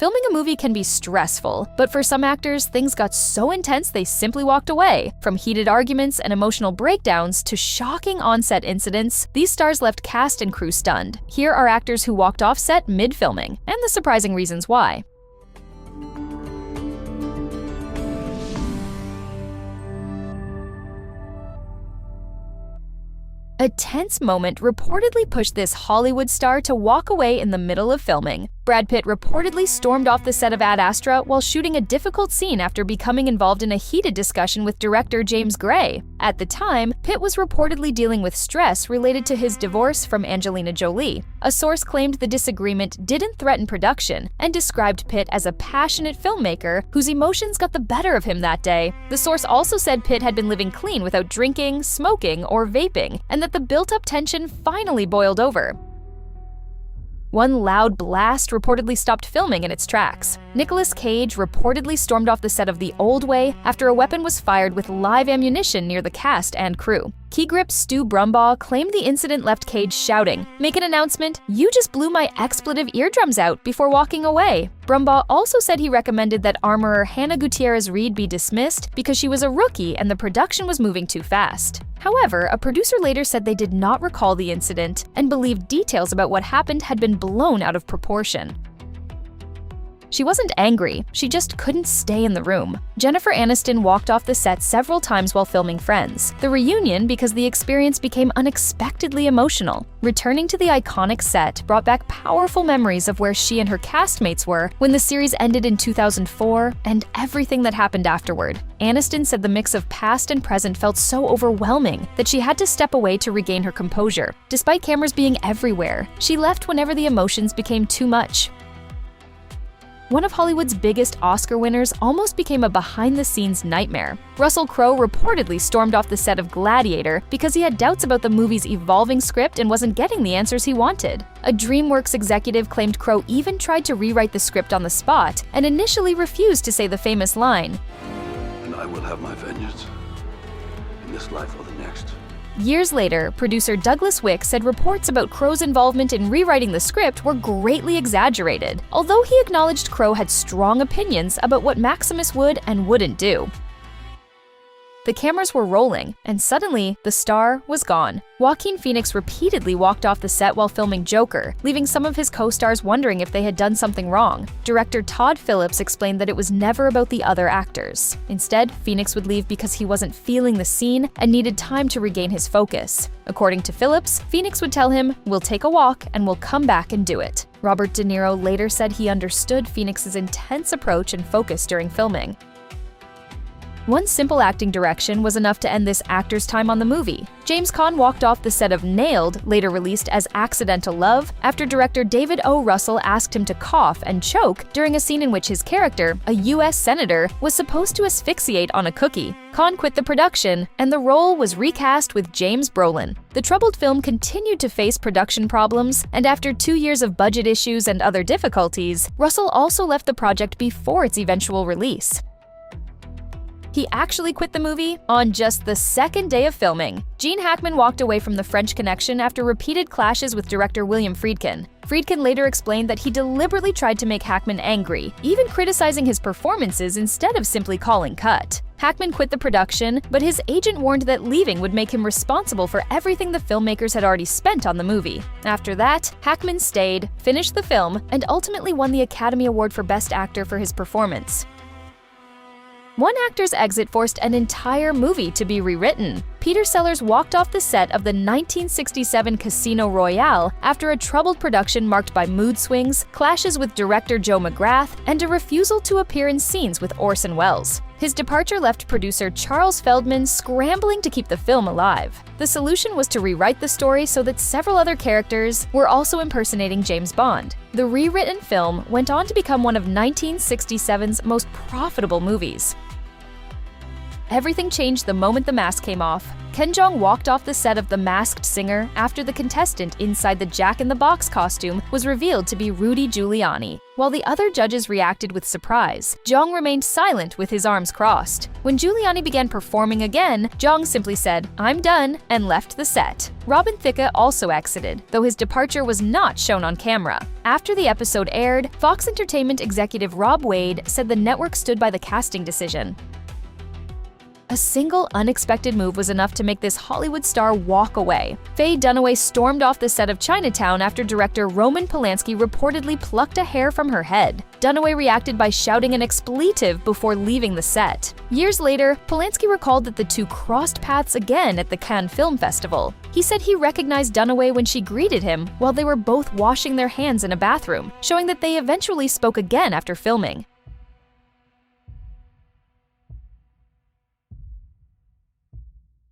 Filming a movie can be stressful, but for some actors, things got so intense they simply walked away. From heated arguments and emotional breakdowns to shocking on-set incidents, these stars left cast and crew stunned. Here are actors who walked off set mid-filming, and the surprising reasons why. A tense moment reportedly pushed this Hollywood star to walk away in the middle of filming. Brad Pitt reportedly stormed off the set of Ad Astra while shooting a difficult scene after becoming involved in a heated discussion with director James Gray. At the time, Pitt was reportedly dealing with stress related to his divorce from Angelina Jolie. A source claimed the disagreement didn't threaten production and described Pitt as a passionate filmmaker whose emotions got the better of him that day. The source also said Pitt had been living clean without drinking, smoking, or vaping, and that the built-up tension finally boiled over. One loud blast reportedly stopped filming in its tracks. Nicolas Cage reportedly stormed off the set of The Old Way after a weapon was fired with live ammunition near the cast and crew. Key grip Stu Brumbaugh claimed the incident left Cage shouting, "Make an announcement, you just blew my expletive eardrums out," before walking away. Brumbaugh also said he recommended that armorer Hannah Gutierrez-Reed be dismissed because she was a rookie and the production was moving too fast. However, a producer later said they did not recall the incident and believed details about what happened had been blown out of proportion. She wasn't angry, she just couldn't stay in the room. Jennifer Aniston walked off the set several times while filming Friends, the reunion because the experience became unexpectedly emotional. Returning to the iconic set brought back powerful memories of where she and her castmates were when the series ended in 2004 and everything that happened afterward. Aniston said the mix of past and present felt so overwhelming that she had to step away to regain her composure. Despite cameras being everywhere, she left whenever the emotions became too much. One of Hollywood's biggest Oscar winners almost became a behind-the-scenes nightmare. Russell Crowe reportedly stormed off the set of Gladiator because he had doubts about the movie's evolving script and wasn't getting the answers he wanted. A DreamWorks executive claimed Crowe even tried to rewrite the script on the spot and initially refused to say the famous line, "And I will have my vengeance in this life or the next." Years later, producer Douglas Wick said reports about Crowe's involvement in rewriting the script were greatly exaggerated, although he acknowledged Crowe had strong opinions about what Maximus would and wouldn't do. The cameras were rolling, and suddenly, the star was gone. Joaquin Phoenix repeatedly walked off the set while filming Joker, leaving some of his co-stars wondering if they had done something wrong. Director Todd Phillips explained that it was never about the other actors. Instead, Phoenix would leave because he wasn't feeling the scene and needed time to regain his focus. According to Phillips, Phoenix would tell him, "We'll take a walk and we'll come back and do it." Robert De Niro later said he understood Phoenix's intense approach and focus during filming. One simple acting direction was enough to end this actor's time on the movie. James Caan walked off the set of Nailed, later released as Accidental Love, after director David O. Russell asked him to cough and choke during a scene in which his character, a U.S. senator, was supposed to asphyxiate on a cookie. Caan quit the production, and the role was recast with James Brolin. The troubled film continued to face production problems, and after 2 years of budget issues and other difficulties, Russell also left the project before its eventual release. He actually quit the movie on just the second day of filming. Gene Hackman walked away from The French Connection after repeated clashes with director William Friedkin. Friedkin later explained that he deliberately tried to make Hackman angry, even criticizing his performances instead of simply calling cut. Hackman quit the production, but his agent warned that leaving would make him responsible for everything the filmmakers had already spent on the movie. After that, Hackman stayed, finished the film, and ultimately won the Academy Award for Best Actor for his performance. One actor's exit forced an entire movie to be rewritten. Peter Sellers walked off the set of the 1967 Casino Royale after a troubled production marked by mood swings, clashes with director Joe McGrath, and a refusal to appear in scenes with Orson Welles. His departure left producer Charles Feldman scrambling to keep the film alive. The solution was to rewrite the story so that several other characters were also impersonating James Bond. The rewritten film went on to become one of 1967's most profitable movies. Everything changed the moment the mask came off. Jeong walked off the set of The Masked Singer after the contestant inside the Jack-in-the-Box costume was revealed to be Rudy Giuliani. While the other judges reacted with surprise, Jeong remained silent with his arms crossed. When Giuliani began performing again, Jeong simply said, "I'm done," and left the set. Robin Thicke also exited, though his departure was not shown on camera. After the episode aired, Fox Entertainment executive Rob Wade said the network stood by the casting decision. A single unexpected move was enough to make this Hollywood star walk away. Faye Dunaway stormed off the set of Chinatown after director Roman Polanski reportedly plucked a hair from her head. Dunaway reacted by shouting an expletive before leaving the set. Years later, Polanski recalled that the two crossed paths again at the Caan Film Festival. He said he recognized Dunaway when she greeted him while they were both washing their hands in a bathroom, showing that they eventually spoke again after filming.